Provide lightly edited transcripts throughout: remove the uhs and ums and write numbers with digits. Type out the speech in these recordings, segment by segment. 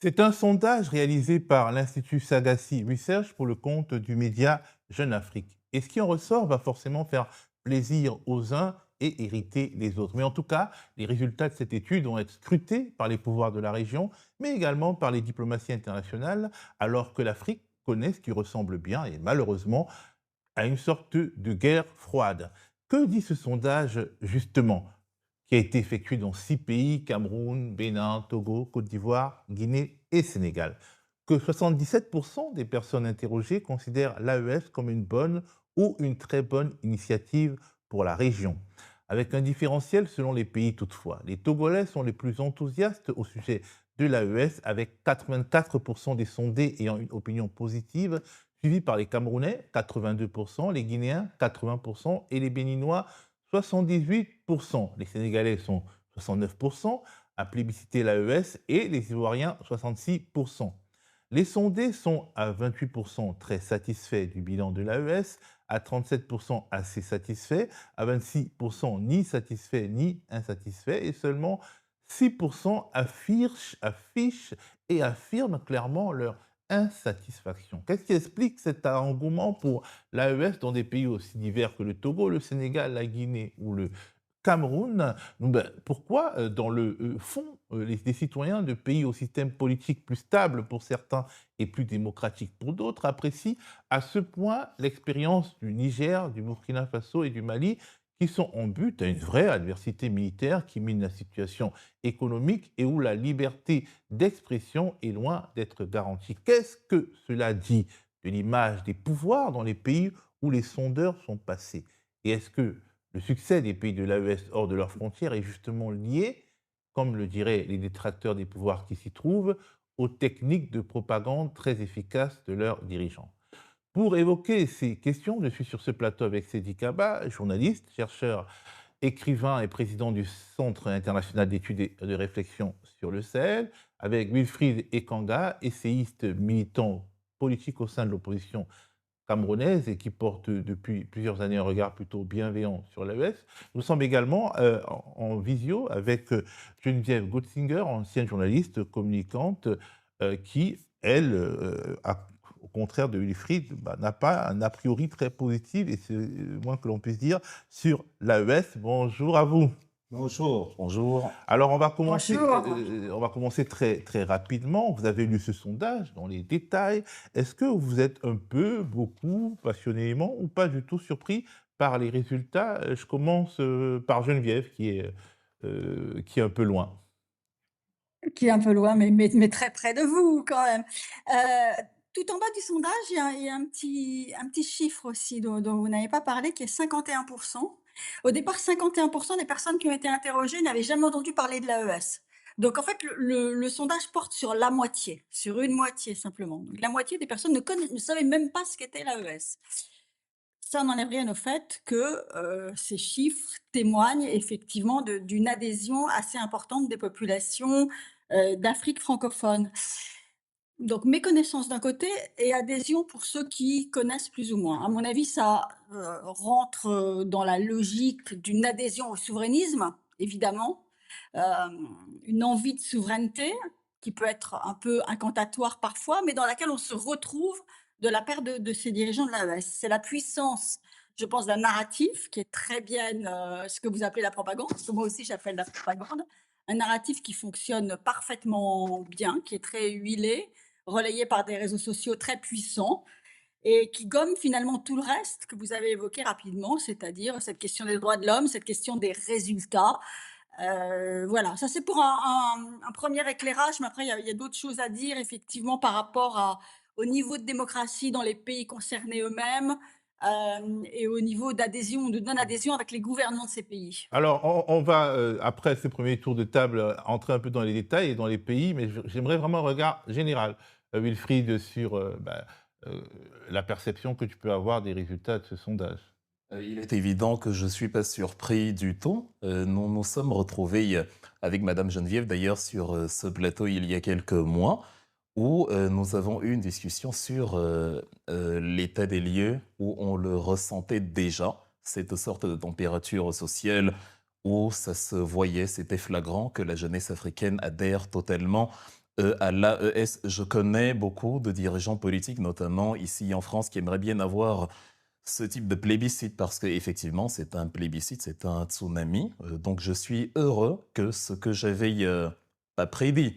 C'est un sondage réalisé par l'Institut Sagacity Research pour le compte du média Jeune Afrique. Et ce qui en ressort va forcément faire plaisir aux uns et hériter les autres. Mais en tout cas, les résultats de cette étude vont être scrutés par les pouvoirs de la région, mais également par les diplomaties internationales, alors que l'Afrique connaît ce qui ressemble bien, et malheureusement, à une sorte de guerre froide. Que dit ce sondage justement, qui a été effectué dans 6 pays, Cameroun, Bénin, Togo, Côte d'Ivoire, Guinée et Sénégal? Que 77% des personnes interrogées considèrent l'AES comme une bonne ou une très bonne initiative pour la région. Avec un différentiel selon les pays toutefois. Les Togolais sont les plus enthousiastes au sujet de l'AES, avec 84% des sondés ayant une opinion positive, suivi par les Camerounais, 82%, les Guinéens, 80%, et les Béninois, 78%. Les Sénégalais sont 69% à plébisciter l'AES et les Ivoiriens, 66%. Les sondés sont à 28% très satisfaits du bilan de l'AES, à 37% assez satisfaits, à 26% ni satisfaits ni insatisfaits, et seulement 6% affichent et affirment clairement leur insatisfaction. Qu'est-ce qui explique cet engouement pour l'AES dans des pays aussi divers que le Togo, le Sénégal, la Guinée ou le Cameroun? Donc, pourquoi, dans le fond, les citoyens de pays au système politique plus stable pour certains et plus démocratique pour d'autres apprécient à ce point l'expérience du Niger, du Burkina Faso et du Mali, qui sont en but à une vraie adversité militaire qui mine la situation économique et où la liberté d'expression est loin d'être garantie? Qu'est-ce que cela dit de l'image des pouvoirs dans les pays où les sondeurs sont passés? Et est-ce que le succès des pays de l'AES hors de leurs frontières est justement lié, comme le diraient les détracteurs des pouvoirs qui s'y trouvent, aux techniques de propagande très efficaces de leurs dirigeants? Pour évoquer ces questions, je suis sur ce plateau avec Sedi Kaba, journaliste, chercheur, écrivain et président du Centre international d'études et de réflexion sur le Sahel, avec Wilfried Ekanga, essayiste militant politique au sein de l'opposition camerounaise et qui porte depuis plusieurs années un regard plutôt bienveillant sur l'AES. Nous sommes également en visio avec Geneviève Gotzinger, ancienne journaliste communicante, qui, elle, au contraire de Wilfried, n'a pas un a priori très positif, et c'est le moins que l'on puisse dire, sur l'AES. Bonjour à vous. Bonjour, bonjour. Alors, Bonjour. on va commencer très, très rapidement. Vous avez lu ce sondage dans les détails. Est-ce que vous êtes un peu, beaucoup, passionnément ou pas du tout surpris par les résultats? Je commence par Geneviève, qui est un peu loin. Qui est un peu loin, mais très près de vous quand même. Tout en bas du sondage, il y a un petit chiffre aussi dont vous n'avez pas parlé, qui est 51%. Au départ, 51% des personnes qui ont été interrogées n'avaient jamais entendu parler de l'AES. Donc en fait, le sondage porte sur la moitié, sur une moitié simplement. Donc la moitié des personnes ne savaient même pas ce qu'était l'AES. Ça n'enlève rien au fait que, ces chiffres témoignent effectivement d'une adhésion assez importante des populations, d'Afrique francophone. Donc méconnaissance d'un côté et adhésion pour ceux qui connaissent plus ou moins. À mon avis, ça, rentre, dans la logique d'une adhésion au souverainisme, évidemment, une envie de souveraineté qui peut être un peu incantatoire parfois, mais dans laquelle on se retrouve de la part de ces dirigeants de l'AES. C'est la puissance, je pense, d'un narratif qui est très bien, ce que vous appelez la propagande, ce que moi aussi j'appelle la propagande. Un narratif qui fonctionne parfaitement bien, qui est très huilé, relayé par des réseaux sociaux très puissants et qui gomme finalement tout le reste que vous avez évoqué rapidement, c'est-à-dire cette question des droits de l'homme, cette question des résultats. Voilà, ça c'est pour un premier éclairage, mais après il y a d'autres choses à dire effectivement par rapport au niveau de démocratie dans les pays concernés eux-mêmes, et au niveau d'adhésion ou de non-adhésion avec les gouvernants de ces pays. Alors, on va, après ce premier tour de table, entrer un peu dans les détails et dans les pays, mais j'aimerais vraiment un regard général, Wilfried, sur la perception que tu peux avoir des résultats de ce sondage. Il est évident que je ne suis pas surpris du tout. Nous nous sommes retrouvés avec Madame Geneviève, d'ailleurs, sur ce plateau il y a quelques mois, où nous avons eu une discussion sur l'état des lieux, où on le ressentait déjà, cette sorte de température sociale, où ça se voyait, c'était flagrant que la jeunesse africaine adhère totalement À l'AES, je connais beaucoup de dirigeants politiques, notamment ici en France, qui aimeraient bien avoir ce type de plébiscite parce qu'effectivement, c'est un plébiscite, c'est un tsunami. Donc, je suis heureux que ce que j'avais pas prédit,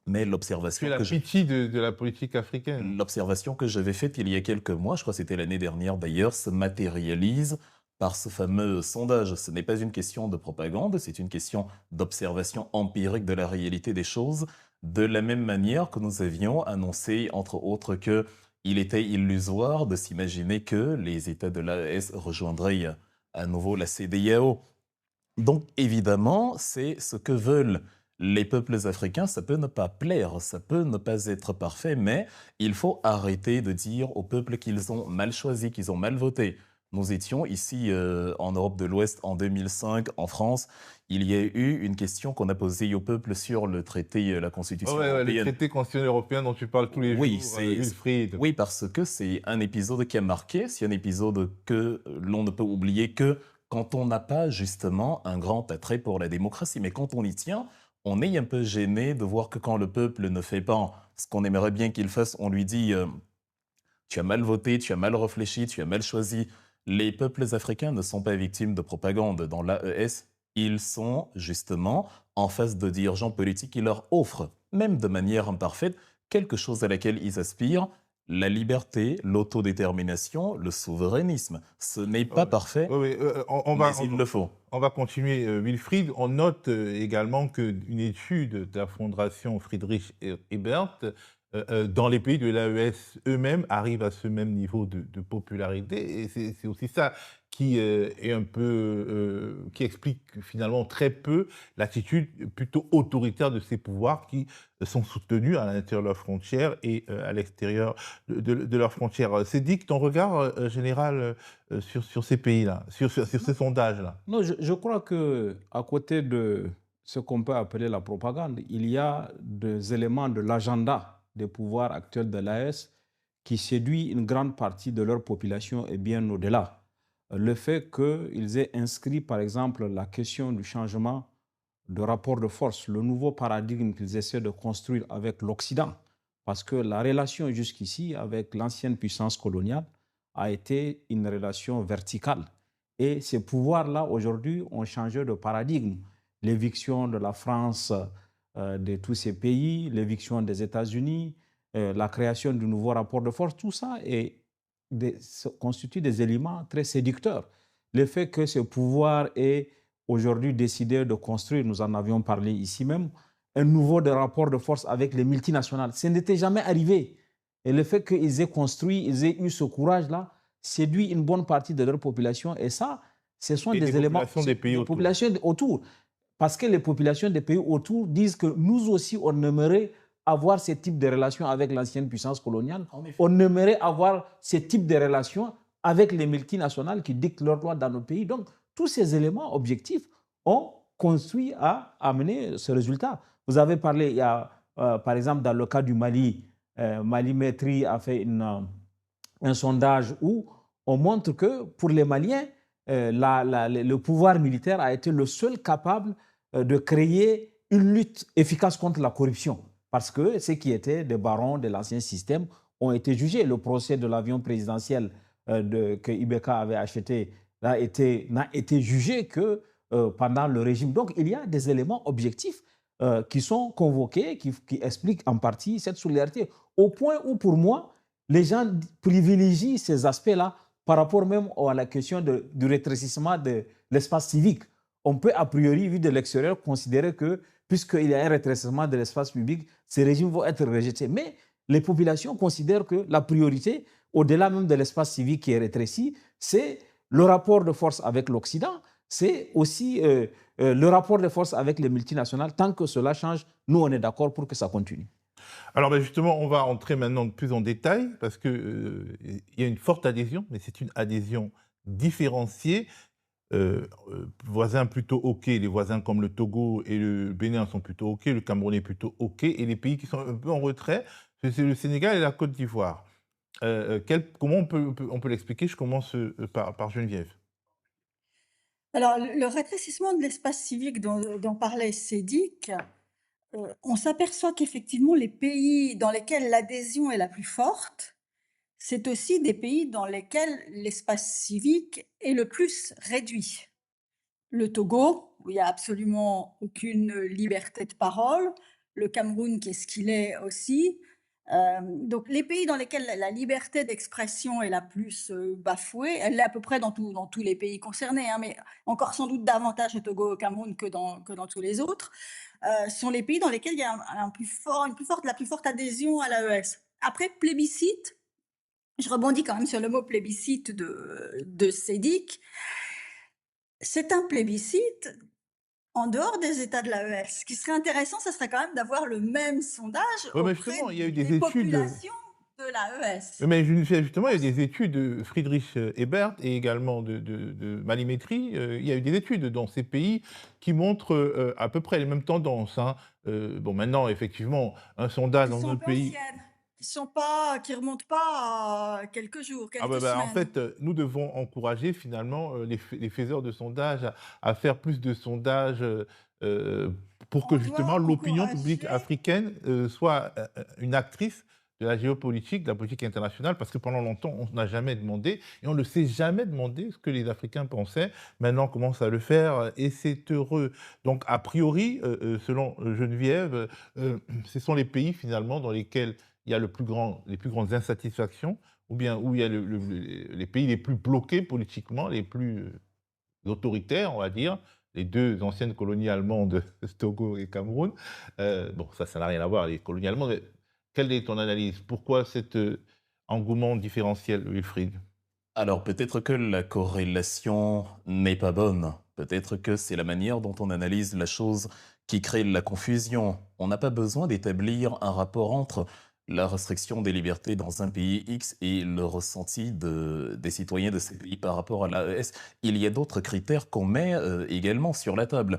mais Tu es la pitié de la politique africaine. l'observation que j'avais faite il y a quelques mois, je crois que c'était l'année dernière d'ailleurs, se matérialise par ce fameux sondage. Ce n'est pas une question de propagande, c'est une question d'observation empirique de la réalité des choses, de la même manière que nous avions annoncé, entre autres, que il était illusoire de s'imaginer que les États de l'AES rejoindraient à nouveau la CEDEAO. Donc évidemment, c'est ce que veulent les peuples africains. Ça peut ne pas plaire, ça peut ne pas être parfait, mais il faut arrêter de dire aux peuples qu'ils ont mal choisi, qu'ils ont mal voté. Nous étions ici en Europe de l'Ouest en 2005, en France. Il y a eu une question qu'on a posée au peuple sur le traité, la Constitution Ouais, le européenne. traité constitutionnel européen dont tu parles tous les Oui, jours, Wilfried. oui, parce que c'est un épisode qui a marqué, c'est un épisode que l'on ne peut oublier que quand on n'a pas justement un grand attrait pour la démocratie. Mais quand on y tient, on est un peu gêné de voir que quand le peuple ne fait pas ce qu'on aimerait bien qu'il fasse, on lui dit tu as mal voté, tu as mal réfléchi, tu as mal choisi. Les peuples africains ne sont pas victimes de propagande. Dans l'AES, ils sont justement en face de dirigeants politiques qui leur offrent, même de manière imparfaite, quelque chose à laquelle ils aspirent, la liberté, l'autodétermination, le souverainisme. Ce n'est pas parfait, Oui, mais il le faut. on va continuer, Wilfried. On note également qu'une étude de la Fondation Friedrich Ebert, dans les pays de l'AES eux-mêmes, arrive à ce même niveau de popularité. Et c'est aussi ça qui est un peu, qui explique finalement très peu l'attitude plutôt autoritaire de ces pouvoirs qui sont soutenus à l'intérieur de leurs frontières et à l'extérieur de leurs frontières. Cédric, ton regard général sur ces pays-là, sur ces sondages-là? Non, je crois que à côté de ce qu'on peut appeler la propagande, il y a des éléments de l'agenda des pouvoirs actuels de l'AES qui séduit une grande partie de leur population et bien au-delà. Le fait qu'ils aient inscrit, par exemple, la question du changement de rapport de force, le nouveau paradigme qu'ils essaient de construire avec l'Occident, parce que la relation jusqu'ici avec l'ancienne puissance coloniale a été une relation verticale. Et ces pouvoirs-là, aujourd'hui, ont changé de paradigme. L'éviction de la France de tous ces pays, l'éviction des États-Unis, la création du nouveau rapport de force, tout ça constitue des éléments très séducteurs. Le fait que ce pouvoir ait aujourd'hui décidé de construire, nous en avions parlé ici même, un nouveau rapport de force avec les multinationales, ce n'était jamais arrivé. Et le fait qu'ils aient construit, ils aient eu ce courage-là, séduit une bonne partie de leur population. Et ça, ce sont des éléments... populations des pays autour. Populations autour. Parce que les populations des pays autour disent que nous aussi, on aimerait avoir ce type de relations avec l'ancienne puissance coloniale. On aimerait avoir ce type de relations avec les multinationales qui dictent leurs lois dans nos pays. Donc, tous ces éléments objectifs ont construit à amener ce résultat. Vous avez parlé, il y a, par exemple, dans le cas du Mali, Mali Maitri a fait un sondage où on montre que pour les Maliens, le pouvoir militaire a été le seul capable de créer une lutte efficace contre la corruption. Parce que ceux qui étaient des barons de l'ancien système ont été jugés. Le procès de l'avion présidentiel que Ibeka avait acheté n'a été jugé que pendant le régime. Donc, il y a des éléments objectifs qui sont convoqués, qui expliquent en partie cette solidarité. Au point où, pour moi, les gens privilégient ces aspects-là par rapport même à la question du rétrécissement de l'espace civique. On peut, a priori, vu de l'extérieur, considérer que, puisqu'il y a un rétrécissement de l'espace public, ces régimes vont être rejetés. Mais les populations considèrent que la priorité, au-delà même de l'espace civique qui est rétréci, c'est le rapport de force avec l'Occident, c'est aussi le rapport de force avec les multinationales. Tant que cela change, nous, on est d'accord pour que ça continue. Alors justement, on va entrer maintenant plus en détail parce qu'il y a une forte adhésion, mais c'est une adhésion différenciée. Voisins plutôt OK, les voisins comme le Togo et le Bénin sont plutôt OK, le Cameroun est plutôt OK, et les pays qui sont un peu en retrait, c'est le Sénégal et la Côte d'Ivoire. Comment on peut l'expliquer? Je commence par Geneviève. Alors, le rétrécissement de l'espace civique dont parlait Cédric, on s'aperçoit qu'effectivement les pays dans lesquels l'adhésion est la plus forte, c'est aussi des pays dans lesquels l'espace civique est le plus réduit. Le Togo, où il y a absolument aucune liberté de parole, le Cameroun qui est ce qu'il est aussi. Donc les pays dans lesquels la liberté d'expression est la plus, bafouée, elle l'est à peu près dans tous les pays concernés, hein, mais encore sans doute davantage au Togo et au Cameroun que dans tous les autres, sont les pays dans lesquels il y a la plus forte adhésion à l'AES. Après plébiscite, je rebondis quand même sur le mot plébiscite de Sédic. C'est un plébiscite en dehors des États de l'AES. Ce qui serait intéressant, ça serait quand même d'avoir le même sondage Oui, mais auprès justement, il y a eu des des études. populations de l'AES. Mais justement, il y a des études de Friedrich Ebert et également de Malimétrie. Il y a eu des études dans ces pays qui montrent à peu près les mêmes tendances, hein. Bon, maintenant, effectivement, un sondage Qui dans sont un un peu pays. anciennes, qui remontent pas à quelques jours, Ah quelques en semaines. fait, nous devons encourager finalement les faiseurs de sondages à faire plus de sondages pour que On justement doit l'opinion publique encourager. africaine soit une actrice de la géopolitique, de la politique internationale, parce que pendant longtemps, on n'a jamais demandé, et on ne s'est jamais demandé ce que les Africains pensaient. Maintenant, on commence à le faire, et c'est heureux. Donc, a priori, selon Geneviève, ce sont les pays finalement dans lesquels il y a les plus grandes insatisfactions, ou bien où il y a les pays les plus bloqués politiquement, les plus autoritaires, on va dire, les deux anciennes colonies allemandes, Togo et Cameroun. Bon, ça n'a rien à voir, les colonies allemandes, mais quelle est ton analyse? Pourquoi cet engouement différentiel, Wilfried? Alors peut-être que la corrélation n'est pas bonne. Peut-être que c'est la manière dont on analyse la chose qui crée la confusion. On n'a pas besoin d'établir un rapport entre la restriction des libertés dans un pays X et le ressenti des citoyens de ces pays par rapport à l'AES. Il y a d'autres critères qu'on met également sur la table.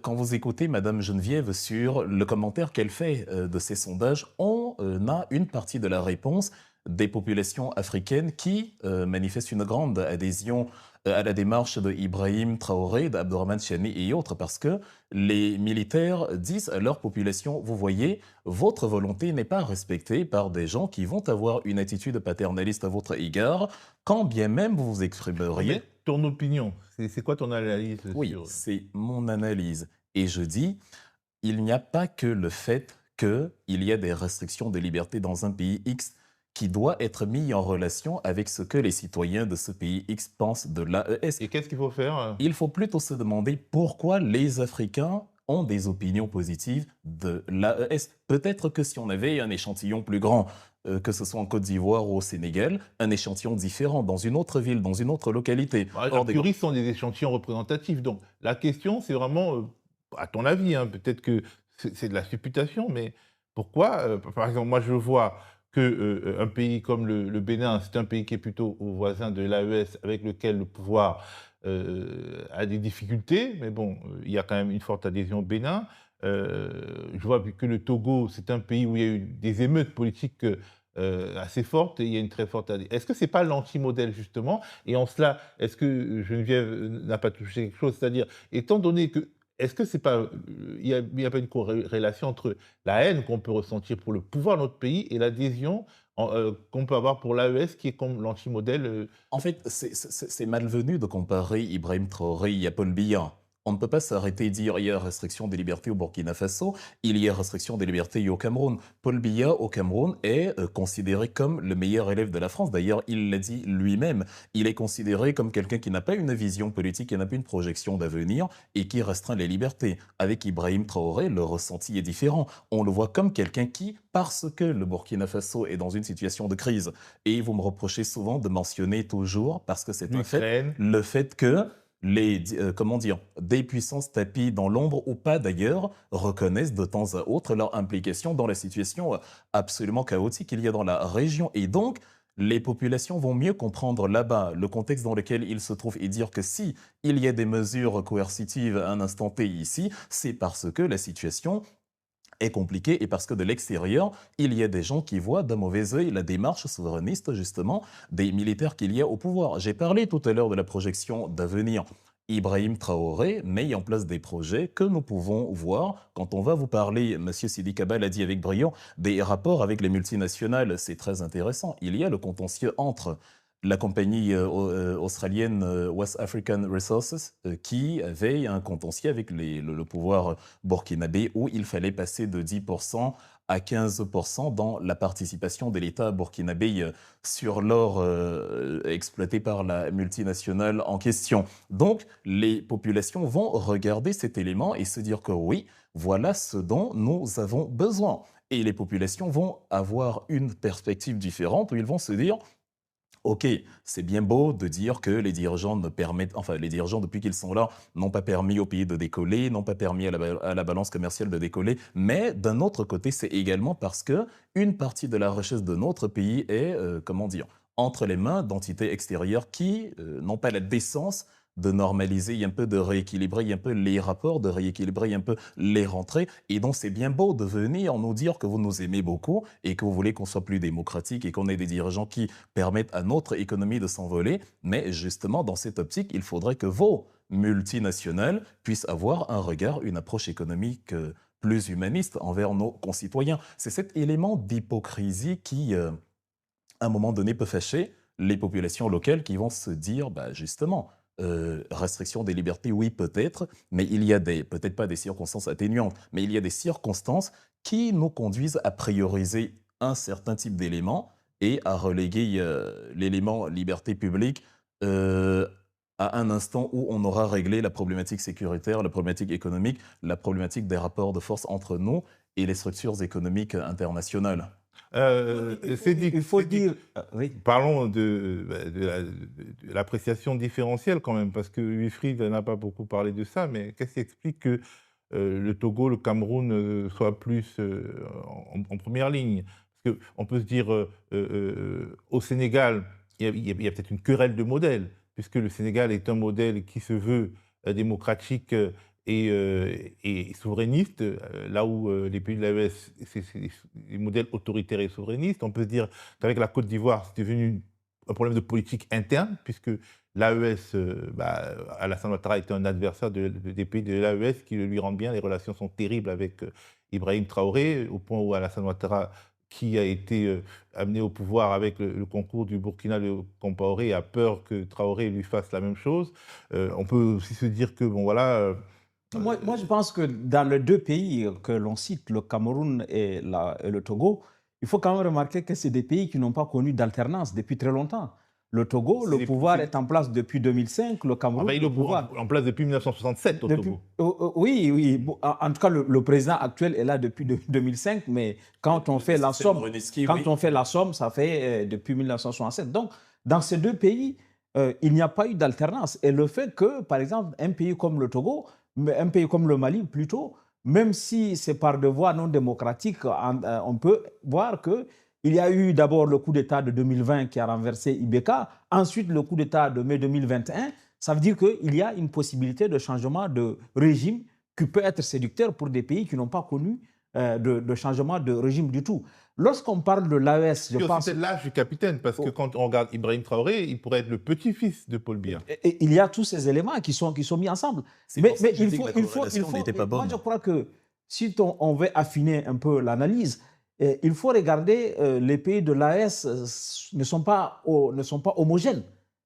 Quand vous écoutez Madame Geneviève sur le commentaire qu'elle fait de ces sondages, on a une partie de la réponse des populations africaines qui manifestent une grande adhésion à la démarche de Ibrahim Traoré, d'Abdourahmane Chani et autres, parce que les militaires disent à leur population, vous voyez, votre volonté n'est pas respectée par des gens qui vont avoir une attitude paternaliste à votre égard, quand bien même vous vous exprimeriez. Mais ton opinion, c'est quoi ton analyse Oui, sur... c'est mon analyse. Et je dis, il n'y a pas que le fait qu'il y a des restrictions de liberté dans un pays X qui doit être mis en relation avec ce que les citoyens de ce pays X pensent de l'AES. Et qu'est-ce qu'il faut faire? Il faut plutôt se demander pourquoi les Africains ont des opinions positives de l'AES. Peut-être que si on avait un échantillon plus grand, que ce soit en Côte d'Ivoire ou au Sénégal, un échantillon différent dans une autre ville, dans une autre localité. A priori, ce sont des échantillons représentatifs. Donc, la question, c'est vraiment, à ton avis, hein, peut-être que c'est de la supputation, mais pourquoi, par exemple, moi, je vois qu'un pays comme le Bénin, c'est un pays qui est plutôt au voisin de l'AES, avec lequel le pouvoir a des difficultés, mais bon, il y a quand même une forte adhésion au Bénin. Je vois que le Togo, c'est un pays où il y a eu des émeutes politiques assez fortes, et il y a une très forte adhésion. Est-ce que c'est pas l'anti-modèle, justement? Et en cela, est-ce que Geneviève n'a pas touché quelque chose? C'est-à-dire, étant donné que, est-ce que c'est pas, il y a pas une corrélation entre la haine qu'on peut ressentir pour le pouvoir de notre pays et l'adhésion qu'on peut avoir pour l'AES, qui est comme l'anti-modèle? En fait, c'est malvenu de comparer Ibrahim Traoré à Paul Biya. On ne peut pas s'arrêter et dire il y a restriction des libertés au Burkina Faso, il y a restriction des libertés au Cameroun. Paul Biya au Cameroun est considéré comme le meilleur élève de la France. D'ailleurs, il l'a dit lui-même. Il est considéré comme quelqu'un qui n'a pas une vision politique, qui n'a pas une projection d'avenir et qui restreint les libertés. Avec Ibrahim Traoré, le ressenti est différent. On le voit comme quelqu'un qui, parce que le Burkina Faso est dans une situation de crise, et vous me reprochez souvent de mentionner toujours, parce que c'est un fait, le fait que des puissances tapis dans l'ombre ou pas d'ailleurs, reconnaissent de temps à autre leur implication dans la situation absolument chaotique qu'il y a dans la région. Et donc, les populations vont mieux comprendre là-bas le contexte dans lequel ils se trouvent et dire que si il y a des mesures coercitives à un instant T ici, c'est parce que la situation est compliqué et parce que de l'extérieur, il y a des gens qui voient d'un mauvais œil la démarche souverainiste, justement, des militaires qu'il y a au pouvoir. J'ai parlé tout à l'heure de la projection d'avenir. Ibrahim Traoré met en place des projets que nous pouvons voir quand on va vous parler, M. Sidi Kaba l'a dit avec brio, des rapports avec les multinationales. C'est très intéressant. Il y a le contentieux entre la compagnie australienne West African Resources qui avait un contentieux avec le pouvoir burkinabé où il fallait passer de 10% à 15% dans la participation de l'État burkinabé sur l'or exploité par la multinationale en question. Donc, les populations vont regarder cet élément et se dire que oui, voilà ce dont nous avons besoin. Et les populations vont avoir une perspective différente où ils vont se dire ok, c'est bien beau de dire que les dirigeants ne permettent, enfin les dirigeants depuis qu'ils sont là n'ont pas permis au pays de décoller, n'ont pas permis à la balance commerciale de décoller, mais d'un autre côté, c'est également parce que une partie de la richesse de notre pays est, comment dire, entre les mains d'entités extérieures qui n'ont pas la décence de normaliser un peu, de rééquilibrer un peu les rapports, de rééquilibrer un peu les rentrées. Et donc, c'est bien beau de venir nous dire que vous nous aimez beaucoup et que vous voulez qu'on soit plus démocratique et qu'on ait des dirigeants qui permettent à notre économie de s'envoler. Mais justement, dans cette optique, il faudrait que vos multinationales puissent avoir un regard, une approche économique plus humaniste envers nos concitoyens. C'est cet élément d'hypocrisie qui, à un moment donné, peut fâcher les populations locales qui vont se dire, bah, justement, restriction des libertés, oui, peut-être, mais il y a peut-être pas des circonstances atténuantes, mais il y a des circonstances qui nous conduisent à prioriser un certain type d'éléments et à reléguer l'élément liberté publique à un instant où on aura réglé la problématique sécuritaire, la problématique économique, la problématique des rapports de force entre nous et les structures économiques internationales. Il faut dire... oui. Parlons de l'appréciation différentielle quand même, parce que Wilfried n'a pas beaucoup parlé de ça, mais qu'est-ce qui explique que le Togo, le Cameroun soient plus en première ligne? Parce qu'on peut se dire, au Sénégal, il y a peut-être une querelle de modèles, puisque le Sénégal est un modèle qui se veut démocratique et souverainiste, là où les pays de l'AES, c'est des modèles autoritaires et souverainistes. On peut se dire qu'avec la Côte d'Ivoire, c'est devenu un problème de politique interne, puisque l'AES, Alassane Ouattara était un adversaire des pays de l'AES qui le lui rendent bien. Les relations sont terribles avec Ibrahim Traoré, au point où Alassane Ouattara, qui a été amené au pouvoir avec le concours du Burkina Compaoré, a peur que Traoré lui fasse la même chose. On peut aussi se dire que, bon voilà... Moi, je pense que dans les deux pays que l'on cite, le Cameroun et le Togo, il faut quand même remarquer que c'est des pays qui n'ont pas connu d'alternance depuis très longtemps. Le Togo, le pouvoir est en place depuis 2005, le Cameroun, le pouvoir en place depuis 1967 au Togo. Oui, oui. En tout cas, le président actuel est là depuis 2005, mais quand on fait la somme, on fait la somme, ça fait depuis 1967. Donc, dans ces deux pays, il n'y a pas eu d'alternance. Et le fait que, par exemple, un pays comme le Togo, un pays comme le Mali plutôt, même si c'est par des voies non démocratiques, on peut voir qu'il y a eu d'abord le coup d'État de 2020 qui a renversé Ibeka, ensuite le coup d'État de mai 2021. Ça veut dire qu'il y a une possibilité de changement de régime qui peut être séducteur pour des pays qui n'ont pas connu de changement de régime du tout. Lorsqu'on parle de l'AES, je pense... C'est l'âge du capitaine, parce que quand on regarde Ibrahim Traoré, il pourrait être le petit-fils de Paul Biya. Et il y a tous ces éléments qui sont mis ensemble. Mais il faut moi, je crois que si on veut affiner un peu l'analyse, il faut regarder les pays de l'AES ne sont pas homogènes.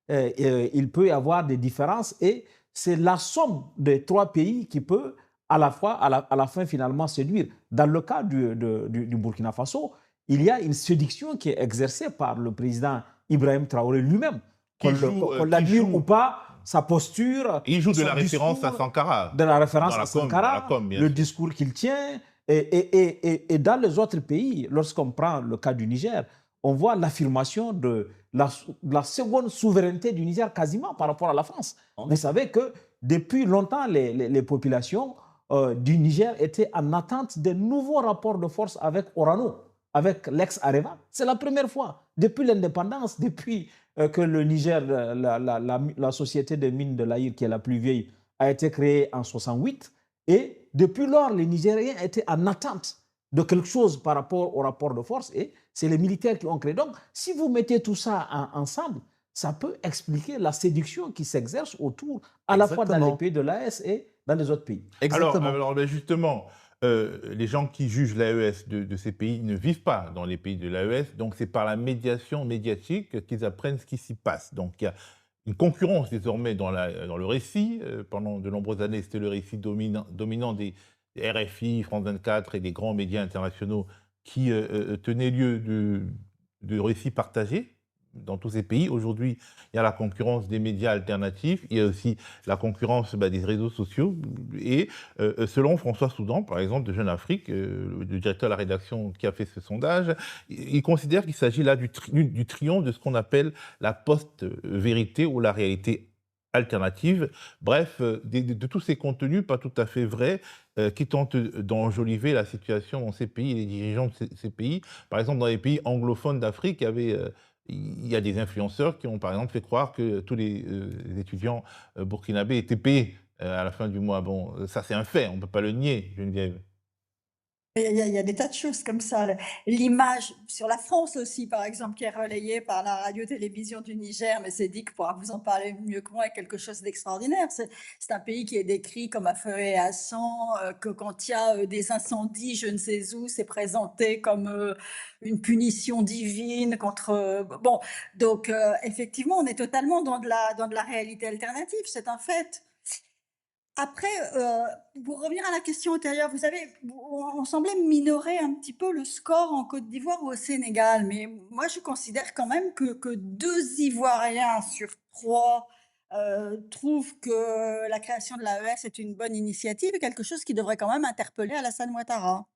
Il peut y avoir des différences et c'est la somme des trois pays qui peut à la fin finalement séduire. Dans le cas du Burkina Faso, il y a une séduction qui est exercée par le président Ibrahim Traoré lui-même. Qu'on l'admire ou pas, sa posture... Il joue de la référence à Sankara. De la référence à Sankara, le discours qu'il tient. Et dans les autres pays, lorsqu'on prend le cas du Niger, on voit l'affirmation de la seconde souveraineté du Niger quasiment par rapport à la France. Vous savez que depuis longtemps, les populations du Niger étaient en attente de nouveaux rapports de force avec Orano, avec l'ex-Areva. C'est la première fois depuis l'indépendance, depuis que le Niger, la société de mines de l'Aïr, qui est la plus vieille, a été créée en 68. Et depuis lors, les Nigériens étaient en attente de quelque chose par rapport au rapport de force et c'est les militaires qui ont créé. Donc, si vous mettez tout ça ensemble, ça peut expliquer la séduction qui s'exerce autour, à la fois dans les Exactement. pays de l'AES et dans les autres pays. Exactement. Alors ben justement, les gens qui jugent l'AES de ces pays ne vivent pas dans les pays de l'AES, donc c'est par la médiation médiatique qu'ils apprennent ce qui s'y passe. Donc il y a une concurrence désormais dans le récit. Pendant de nombreuses années, c'était le récit dominant des RFI, France 24 et des grands médias internationaux qui tenaient lieu de récits partagés dans tous ces pays. Aujourd'hui, il y a la concurrence des médias alternatifs, il y a aussi la concurrence des réseaux sociaux. Et selon François Soudan, par exemple, de Jeune Afrique, le directeur de la rédaction qui a fait ce sondage, il considère qu'il s'agit là du triomphe de ce qu'on appelle la post-vérité ou la réalité alternative. Bref, de tous ces contenus pas tout à fait vrais qui tentent d'enjoliver la situation dans ces pays et les dirigeants de ces pays. Par exemple, dans les pays anglophones d'Afrique, il y a des influenceurs qui ont par exemple fait croire que tous les étudiants burkinabés étaient payés à la fin du mois. Bon, ça c'est un fait, on ne peut pas le nier, Geneviève. Il y a des tas de choses comme ça. L'image sur la France aussi, par exemple, qui est relayée par la radio-télévision du Niger, mais c'est Dick pourra vous en parler mieux que moi, est quelque chose d'extraordinaire. C'est un pays qui est décrit comme à feu et à sang, que quand il y a des incendies, je ne sais où, c'est présenté comme une punition divine contre... bon, donc effectivement, on est totalement dans de la réalité alternative, c'est un fait. Après, pour revenir à la question antérieure, vous savez, on semblait minorer un petit peu le score en Côte d'Ivoire ou au Sénégal, mais moi je considère quand même que 2 Ivoiriens sur 3 trouvent que la création de l'AES est une bonne initiative et quelque chose qui devrait quand même interpeller Alassane Ouattara.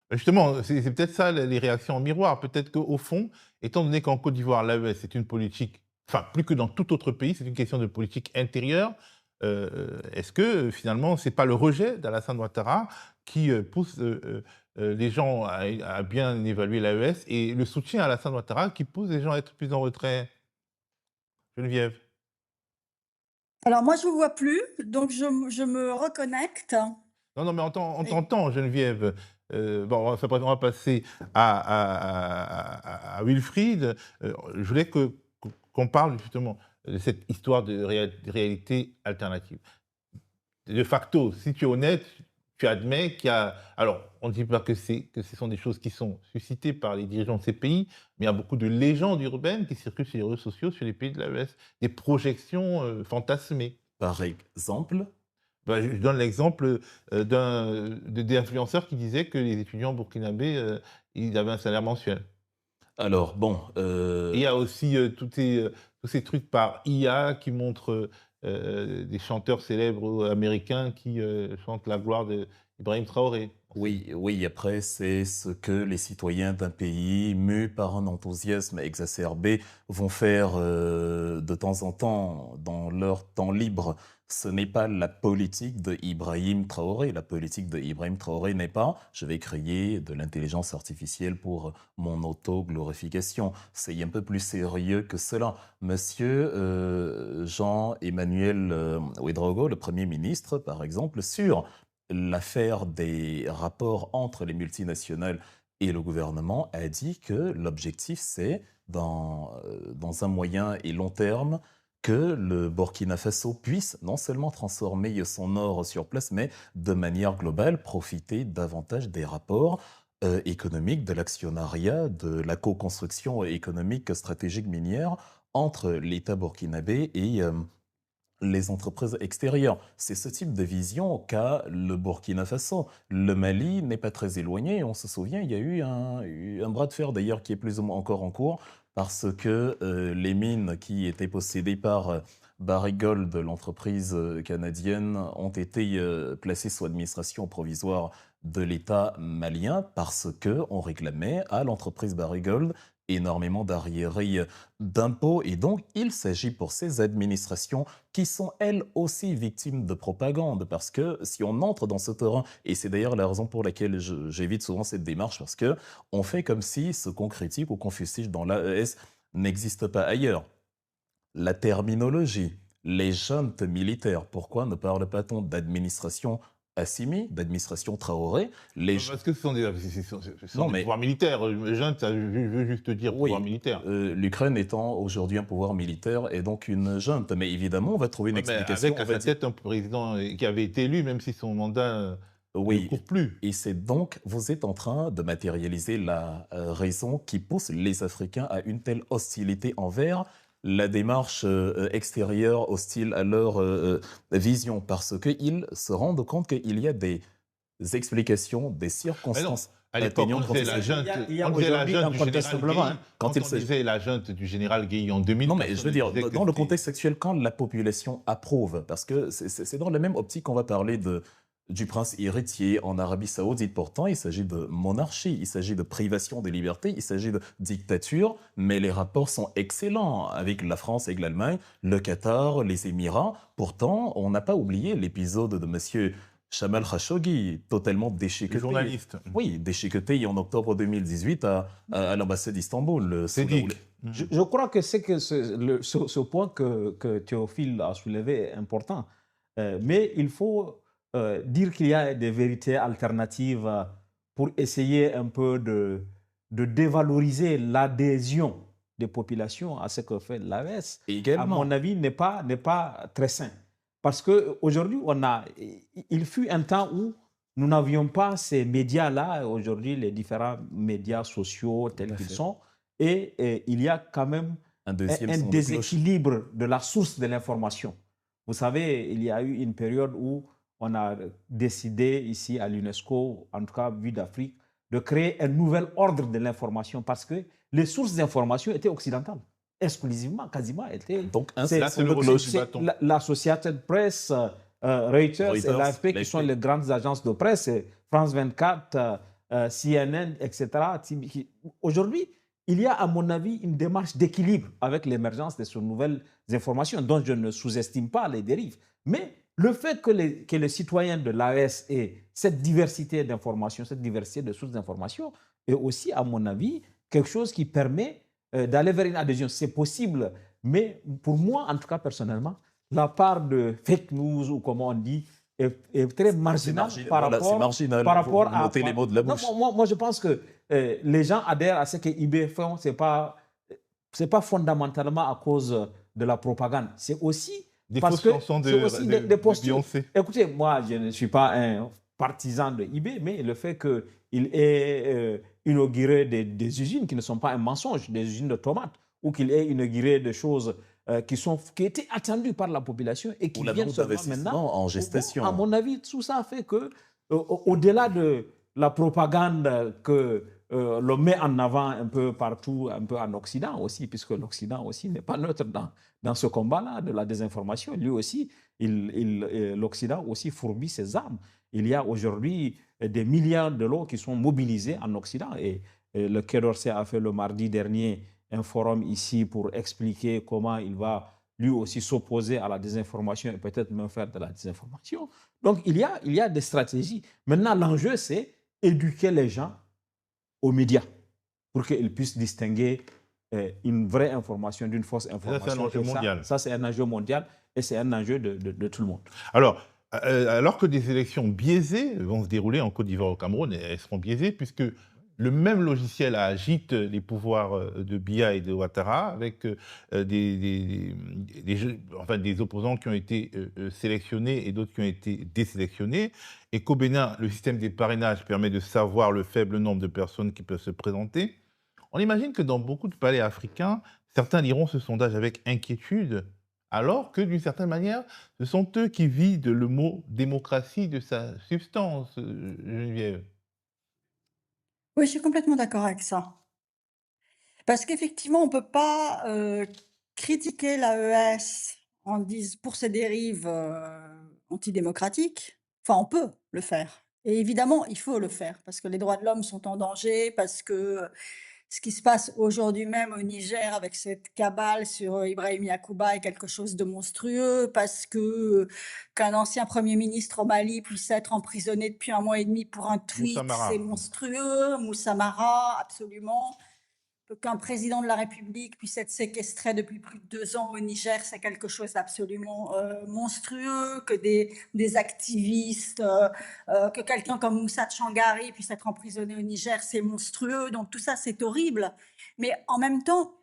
Justement, c'est peut-être ça les réactions en miroir. Peut-être qu'au fond, étant donné qu'en Côte d'Ivoire, l'AES c'est une politique, enfin plus que dans tout autre pays, c'est une question de politique intérieure. Est-ce que finalement, c'est pas le rejet d'Alassane Ouattara qui pousse les gens à bien évaluer l'AES et le soutien à Alassane Ouattara qui pousse les gens à être plus en retrait? Geneviève? Alors moi je vous vois plus, donc je me reconnecte. Non, non, mais on Et t'entend, Geneviève. Bon, on va passer à Wilfried. Je voulais qu'on parle justement de cette histoire de réalité alternative. De facto, si tu es honnête, tu admets qu'il y a... Alors, on ne dit pas que ce sont des choses qui sont suscitées par les dirigeants de ces pays, mais il y a beaucoup de légendes urbaines qui circulent sur les réseaux sociaux, sur les pays de l'AES, des projections fantasmées. Par exemple, Ben, je donne l'exemple d'influenceurs qui disaient que les étudiants burkinabés, ils avaient un salaire mensuel. alors bon, Et il y a aussi tous ces trucs par IA qui montrent des chanteurs célèbres américains qui chantent la gloire d'Ibrahim Traoré. oui, oui, après, c'est ce que les citoyens d'un pays, mus par un enthousiasme exacerbé, vont faire de temps en temps dans leur temps libre. Ce n'est pas la politique de Ibrahim Traoré. La politique de Ibrahim Traoré n'est pas je vais créer de l'intelligence artificielle pour mon auto-glorification. C'est un peu plus sérieux que cela. Monsieur Jean-Emmanuel Ouedraogo, le Premier ministre, par exemple, sur l'affaire des rapports entre les multinationales et le gouvernement, a dit que l'objectif, c'est, dans un moyen et long terme, que le Burkina Faso puisse non seulement transformer son or sur place, mais de manière globale profiter davantage des rapports économiques, de l'actionnariat, de la co-construction économique stratégique minière entre l'État burkinabé et les entreprises extérieures. C'est ce type de vision qu'a le Burkina Faso. Le Mali n'est pas très éloigné. On se souvient, il y a eu un bras de fer d'ailleurs qui est plus ou moins encore en cours parce que les mines qui étaient possédées par Barrick Gold, l'entreprise canadienne, ont été placées sous administration provisoire de l'État malien parce qu'on réclamait à l'entreprise Barrick Gold énormément d'arriérés d'impôts. Et donc, il s'agit pour ces administrations qui sont elles aussi victimes de propagande. Parce que si on entre dans ce terrain, et c'est d'ailleurs la raison pour laquelle j'évite souvent cette démarche, parce que on fait comme si ce qu'on critique ou qu'on fustige dans l'AES n'existe pas ailleurs. La terminologie, les juntes militaires, pourquoi ne parle pas-t-on d'administration Assimi, d'administration Traoré. Parce que ce sont des pouvoirs militaires. Junte, ça veut juste dire pouvoir militaire. L'Ukraine étant aujourd'hui un pouvoir militaire et donc une junte. Mais évidemment, on va trouver une explication. Avec à sa tête un président qui avait été élu, même si son mandat ne court plus. Et c'est donc, vous êtes en train de matérialiser la raison qui pousse les Africains à une telle hostilité envers la démarche extérieure hostile à leur vision, parce qu'ils se rendent compte qu'il y a des explications, des circonstances à l'époque, on disait la junte du général Gueye en 2000. Non, mais je veux dire, dans le contexte actuel, quand la population approuve, parce que c'est dans la même optique qu'on va parler du prince héritier en Arabie Saoudite. Pourtant, il s'agit de monarchie, il s'agit de privation des libertés, il s'agit de dictature, mais les rapports sont excellents avec la France et l'Allemagne, le Qatar, les Émirats. Pourtant, on n'a pas oublié l'épisode de monsieur Jamal Khashoggi, totalement déchiqueté. Le journaliste. Oui, déchiqueté en octobre 2018 à l'ambassade d'Istanbul. Je crois que c'est que ce point que Théophile a soulevé est important. Mais il faut dire qu'il y a des vérités alternatives pour essayer un peu de dévaloriser l'adhésion des populations à ce que fait l'AES. À mon avis, n'est pas très sain. Parce qu'aujourd'hui, il fut un temps où nous n'avions pas ces médias-là, aujourd'hui les différents médias sociaux tels qu'ils sont, et il y a quand même un déséquilibre de la source de l'information. Vous savez, il y a eu une période où on a décidé ici à l'UNESCO, en tout cas Vue d'Afrique, de créer un nouvel ordre de l'information parce que les sources d'information étaient occidentales. Exclusivement, quasiment, étaient... Donc, là, c'est le rôle du bâton. L'Associated Press, Reuters et l'AFP, qui sont les grandes agences de presse, France 24, CNN, etc. Aujourd'hui, il y a, à mon avis, une démarche d'équilibre avec l'émergence de ces nouvelles informations, dont je ne sous-estime pas les dérives. Mais le fait que les citoyens de l'AES aient cette diversité d'informations, cette diversité de sources d'informations, est aussi, à mon avis, quelque chose qui permet d'aller vers une adhésion. C'est possible, mais pour moi, en tout cas personnellement, la part de fake news, ou comment on dit, est très marginale par rapport à... les mots de la bouche. Non, moi, je pense que les gens adhèrent à ce que IB font, c'est pas fondamentalement à cause de la propagande. C'est aussi des fausses chansons de Beyoncé. Écoutez, moi, je ne suis pas un partisan de IB, mais le fait qu'il ait inauguré des usines qui ne sont pas un mensonge, des usines de tomates, ou qu'il ait inauguré des choses qui étaient attendues par la population et qui viennent seulement maintenant en gestation. À mon avis, tout ça fait que, au-delà de la propagande que l'on met en avant un peu partout, un peu en Occident aussi, puisque l'Occident aussi n'est pas neutre dans ce combat-là de la désinformation. Lui aussi, l'Occident aussi fournit ses armes. Il y a aujourd'hui des milliards de lots qui sont mobilisés en Occident. Et le Quai d'Orsay a fait le mardi dernier un forum ici pour expliquer comment il va lui aussi s'opposer à la désinformation et peut-être même faire de la désinformation. Donc, il y a des stratégies. Maintenant, l'enjeu, c'est éduquer les gens aux médias pour qu'ils puissent distinguer une vraie information d'une fausse information. Ça, c'est un enjeu mondial. Ça, c'est un enjeu mondial et c'est un enjeu de tout le monde. Alors que des élections biaisées vont se dérouler en Côte d'Ivoire, au Cameroun, elles seront biaisées puisque le même logiciel agite les pouvoirs de Biya et de Ouattara avec des opposants qui ont été sélectionnés et d'autres qui ont été désélectionnés. Et qu'au Bénin, le système des parrainages permet de savoir le faible nombre de personnes qui peuvent se présenter. On imagine que dans beaucoup de palais africains, certains liront ce sondage avec inquiétude, alors que d'une certaine manière, ce sont eux qui vident le mot démocratie de sa substance, Geneviève. Oui, je suis complètement d'accord avec ça. Parce qu'effectivement, on ne peut pas critiquer l'AES pour ses dérives antidémocratiques. Enfin, on peut le faire. Et évidemment, il faut le faire, parce que les droits de l'homme sont en danger, parce que ce qui se passe aujourd'hui même au Niger avec cette cabale sur Ibrahim Yacouba est quelque chose de monstrueux, parce qu'un ancien Premier ministre au Mali puisse être emprisonné depuis 1 mois et demi pour un tweet, c'est monstrueux. Moussa Mara, absolument. qu'un président de la République puisse être séquestré depuis plus de 2 ans au Niger, c'est quelque chose d'absolument monstrueux, que des activistes, que quelqu'un comme Moussa Tchangari puisse être emprisonné au Niger, c'est monstrueux. Donc tout ça, c'est horrible. Mais en même temps,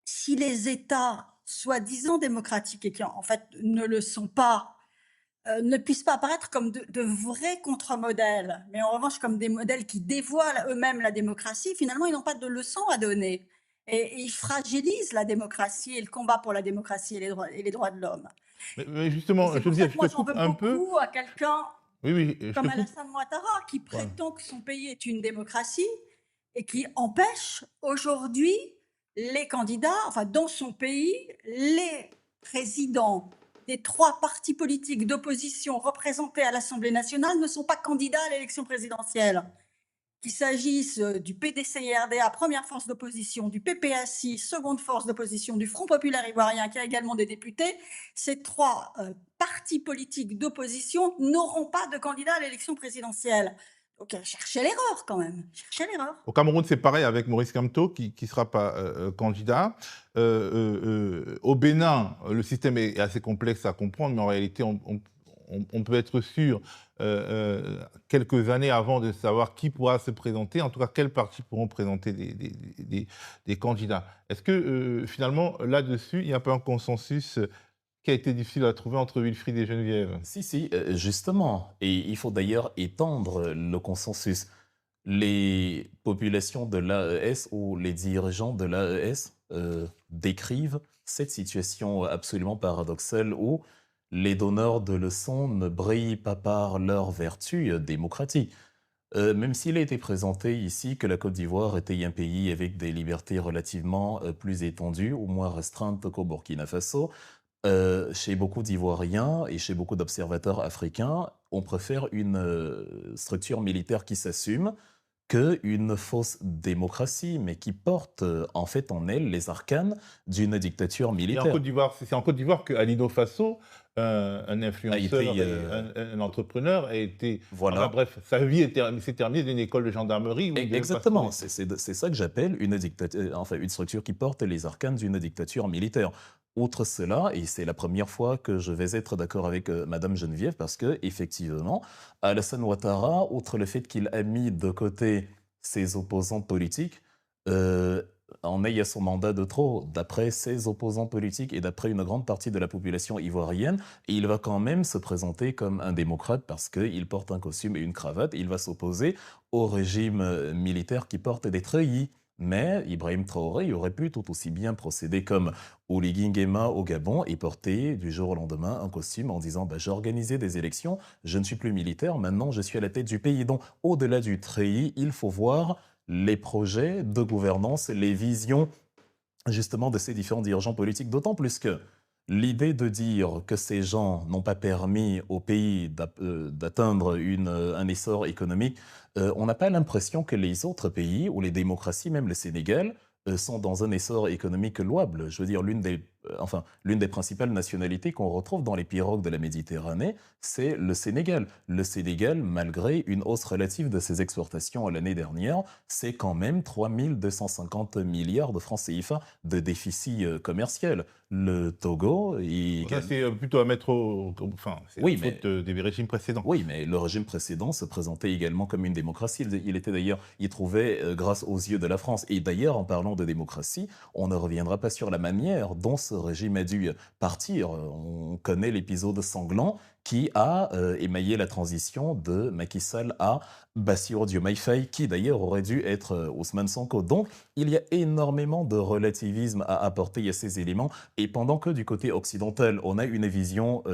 si les États soi-disant démocratiques et qui en fait ne le sont pas, ne puissent pas apparaître comme de vrais contre-modèles, mais en revanche comme des modèles qui dévoilent eux-mêmes la démocratie, finalement, ils n'ont pas de leçons à donner. Et ils fragilisent la démocratie et le combat pour la démocratie et les droits de l'homme. Mais Et justement, c'est je pour veux ça dire, que je moi, te j'en coupe veux un peu. beaucoup à quelqu'un Oui, je comme te coupe. Alassane Ouattara, qui Voilà. prétend que son pays est une démocratie et qui empêche aujourd'hui les candidats, enfin dans son pays, les présidents des 3 partis politiques d'opposition représentés à l'Assemblée nationale ne sont pas candidats à l'élection présidentielle. Qu'il s'agisse du PDCIRDA, première force d'opposition, du PPACI, seconde force d'opposition, du Front populaire ivoirien, qui a également des députés, ces 3 partis politiques d'opposition n'auront pas de candidat à l'élection présidentielle. Donc cherchez l'erreur quand même, cherchez l'erreur. Au Cameroun, c'est pareil avec Maurice Kamto, qui ne sera pas candidat. Au Bénin, le système est assez complexe à comprendre, mais en réalité, on peut être sûr quelques années avant de savoir qui pourra se présenter, en tout cas quels partis pourront présenter des candidats. Est-ce que finalement, là-dessus, il n'y a pas un consensus qui a été difficile à trouver entre Wilfried et Geneviève? Si, justement. Et il faut d'ailleurs étendre le consensus. Les populations de l'AES ou les dirigeants de l'AES décrivent cette situation absolument paradoxale où les donneurs de leçons ne brillent pas par leur vertu démocratique. Même s'il a été présenté ici que la Côte d'Ivoire était un pays avec des libertés relativement plus étendues ou moins restreintes qu'au Burkina Faso, chez beaucoup d'Ivoiriens et chez beaucoup d'observateurs africains, on préfère une structure militaire qui s'assume qu'une fausse démocratie, mais qui porte en fait en elle les arcanes d'une dictature Et en militaire. Côte d'Ivoire, c'est en Côte d'Ivoire que Alino Faso, un influenceur été, et un entrepreneur, a été. Voilà. Enfin, bref, sa vie s'est terminée d'une école de gendarmerie. Où il devait Exactement, passer. c'est ça que j'appelle une structure qui porte les arcanes d'une dictature militaire. Outre cela, et c'est la première fois que je vais être d'accord avec Madame Geneviève, parce que effectivement, Alassane Ouattara, outre le fait qu'il a mis de côté ses opposants politiques, en est à son mandat de trop, d'après ses opposants politiques et d'après une grande partie de la population ivoirienne, et il va quand même se présenter comme un démocrate parce qu'il porte un costume et une cravate, et il va s'opposer au régime militaire qui porte des treillis. Mais Ibrahim Traoré aurait pu tout aussi bien procéder comme Oligui Nguema au Gabon et porter du jour au lendemain un costume en disant j'ai organisé des élections, je ne suis plus militaire, maintenant je suis à la tête du pays. Donc au-delà du treillis, il faut voir les projets de gouvernance, les visions justement de ces différents dirigeants politiques, d'autant plus que l'idée de dire que ces gens n'ont pas permis au pays d'atteindre un essor économique, on n'a pas l'impression que les autres pays ou les démocraties, même le Sénégal, sont dans un essor économique louable. Je veux dire, l'une des principales nationalités qu'on retrouve dans les pirogues de la Méditerranée, c'est le Sénégal. Le Sénégal, malgré une hausse relative de ses exportations l'année dernière, c'est quand même 3 250 milliards de francs CFA de déficit commercial. Le Togo... Ça, c'est plutôt à mettre c'est oui, la faute des régimes précédents. Oui, mais le régime précédent se présentait également comme une démocratie. Il était d'ailleurs, il trouvait grâce aux yeux de la France. Et d'ailleurs, en parlant de démocratie, on ne reviendra pas sur la manière dont ce régime a dû partir. On connaît l'épisode sanglant qui a émaillé la transition de Macky Sall à Bassirou Diomaye Faye, qui d'ailleurs aurait dû être Ousmane Sonko. Donc, il y a énormément de relativisme à apporter à ces éléments. Et pendant que du côté occidental, on a une vision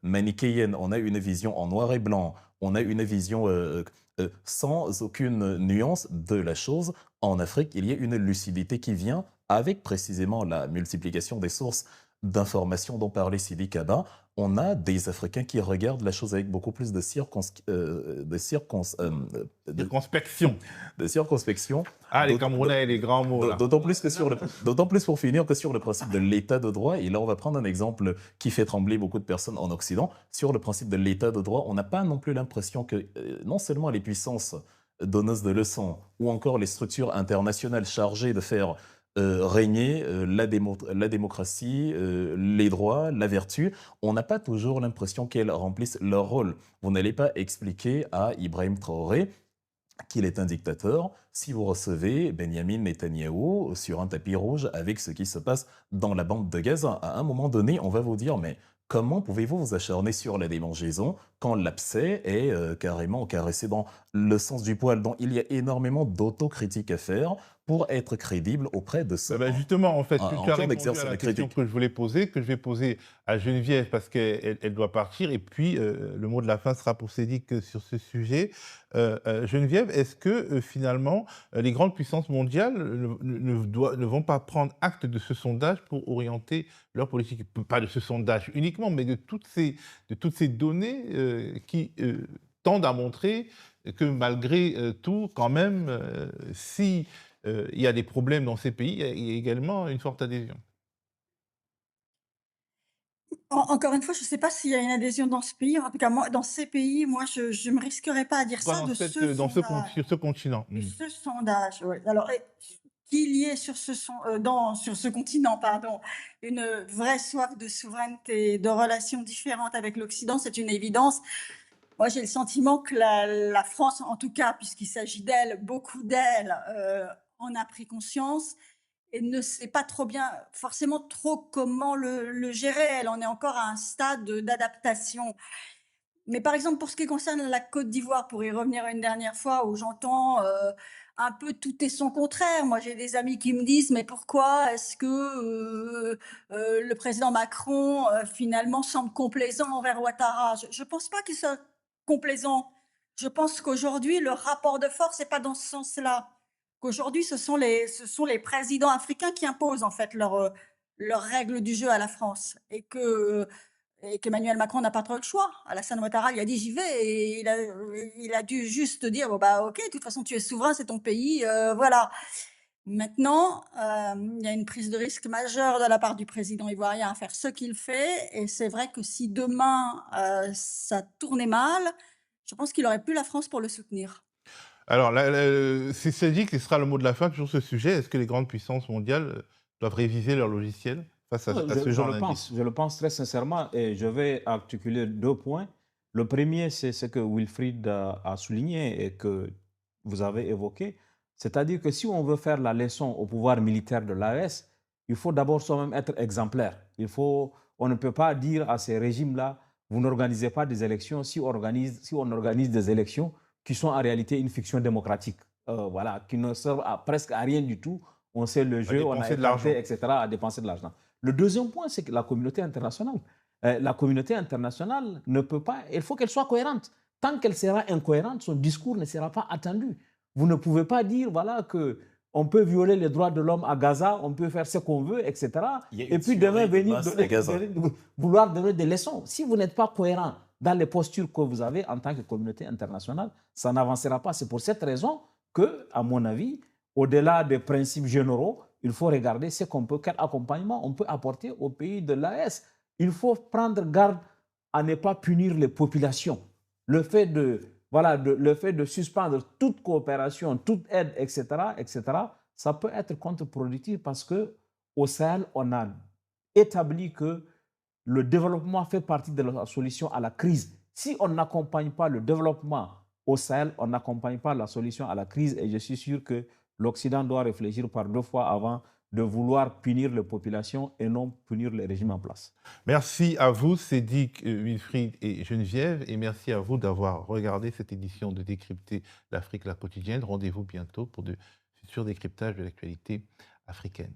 manichéenne, on a une vision en noir et blanc, on a une vision sans aucune nuance de la chose, en Afrique, il y a une lucidité qui vient avec précisément la multiplication des sources d'informations dont parlait Sidi Kaba. On a des Africains qui regardent la chose avec beaucoup plus de circonspection. Ah, les Camerounais et les grands mots. D'autant plus pour finir que sur le principe de l'état de droit, et là on va prendre un exemple qui fait trembler beaucoup de personnes en Occident, sur le principe de l'état de droit, on n'a pas non plus l'impression que non seulement les puissances donneuses de leçons, ou encore les structures internationales chargées de faire régner la démocratie, les droits, la vertu, on n'a pas toujours l'impression qu'elles remplissent leur rôle. Vous n'allez pas expliquer à Ibrahim Traoré qu'il est un dictateur si vous recevez Benyamin Netanyahou sur un tapis rouge avec ce qui se passe dans la bande de Gaza. À un moment donné, on va vous dire, mais comment pouvez-vous vous acharner sur la démangeaison quand l'abcès est carrément caressé dans le sens du poil? Donc il y a énormément d'autocritique à faire pour être crédible auprès de ceux Justement, en fait, en tu as train répondu d'exercer à la la question critique. que je voulais poser, que je vais poser à Geneviève parce qu'elle doit partir. Et puis, le mot de la fin sera pour Sédic sur ce sujet. Geneviève, est-ce que finalement, les grandes puissances mondiales ne vont pas prendre acte de ce sondage pour orienter leur politique? Pas de ce sondage uniquement, mais de toutes ces données qui tendent à montrer que malgré tout, quand même, si il y a des problèmes dans ces pays, il y a également une forte adhésion. Encore une fois, je ne sais pas s'il y a une adhésion dans ce pays. En tout cas, moi, dans ces pays, moi, je ne me risquerais pas à dire Pas ça de ce sur ce continent. de ce sondage, oui. Alors, qu'il y ait sur sur ce continent, pardon, une vraie soif de souveraineté, de relations différentes avec l'Occident, c'est une évidence. Moi, j'ai le sentiment que la France, en tout cas, puisqu'il s'agit d'elle, beaucoup d'elle, en a pris conscience et ne sait pas forcément trop comment le gérer. Elle en est encore à un stade d'adaptation. Mais par exemple, pour ce qui concerne la Côte d'Ivoire, pour y revenir une dernière fois, où j'entends un peu tout et son contraire. Moi, j'ai des amis qui me disent, mais pourquoi est-ce que le président Macron, finalement, semble complaisant envers Ouattara? Je ne pense pas qu'il soit complaisant. Je pense qu'aujourd'hui, le rapport de force n'est pas dans ce sens-là. Qu'aujourd'hui, ce sont les présidents africains qui imposent, en fait, leurs règles du jeu à la France. Et qu'Emmanuel Macron n'a pas trop le choix. Alassane Ouattara, il a dit j'y vais et il a dû juste dire bon bah ok, de toute façon tu es souverain, c'est ton pays, voilà. Maintenant, il y a une prise de risque majeure de la part du président ivoirien à faire ce qu'il fait et c'est vrai que si demain ça tournait mal, je pense qu'il aurait plus la France pour le soutenir. Alors, c'est Sédic qui sera le mot de la fin sur ce sujet. Est-ce que les grandes puissances mondiales doivent réviser leur logiciel face à ce genre d'indice? Je le pense très sincèrement et je vais articuler 2 points. Le premier, c'est ce que Wilfried a souligné et que vous avez évoqué, c'est-à-dire que si on veut faire la leçon au pouvoir militaire de l'AES, il faut d'abord soi-même être exemplaire. On ne peut pas dire à ces régimes-là, vous n'organisez pas des élections si on organise des élections qui sont en réalité une fiction démocratique, voilà, qui ne servent presque à rien du tout. On sait le jeu, on a écarté, etc., à dépenser de l'argent. Le deuxième point, c'est que la communauté internationale ne peut pas, il faut qu'elle soit cohérente. Tant qu'elle sera incohérente, son discours ne sera pas attendu. Vous ne pouvez pas dire voilà, qu'on peut violer les droits de l'homme à Gaza, on peut faire ce qu'on veut, etc. Et puis demain vouloir donner des leçons. Si vous n'êtes pas cohérent dans les postures que vous avez en tant que communauté internationale, ça n'avancera pas. C'est pour cette raison que, à mon avis, au-delà des principes généraux, il faut regarder quel accompagnement on peut apporter aux pays de l'AES. Il faut prendre garde à ne pas punir les populations. Le fait de suspendre toute coopération, toute aide, etc., ça peut être contre-productif parce qu'au Sahel, on a établi que le développement fait partie de la solution à la crise. Si on n'accompagne pas le développement au Sahel, on n'accompagne pas la solution à la crise et je suis sûr que l'Occident doit réfléchir par 2 fois avant de vouloir punir les populations et non punir les régimes en place. Merci à vous, Sédic, Wilfried et Geneviève, et merci à vous d'avoir regardé cette édition de Décrypter l'Afrique, la quotidienne. Rendez-vous bientôt pour de futurs décryptages de l'actualité africaine.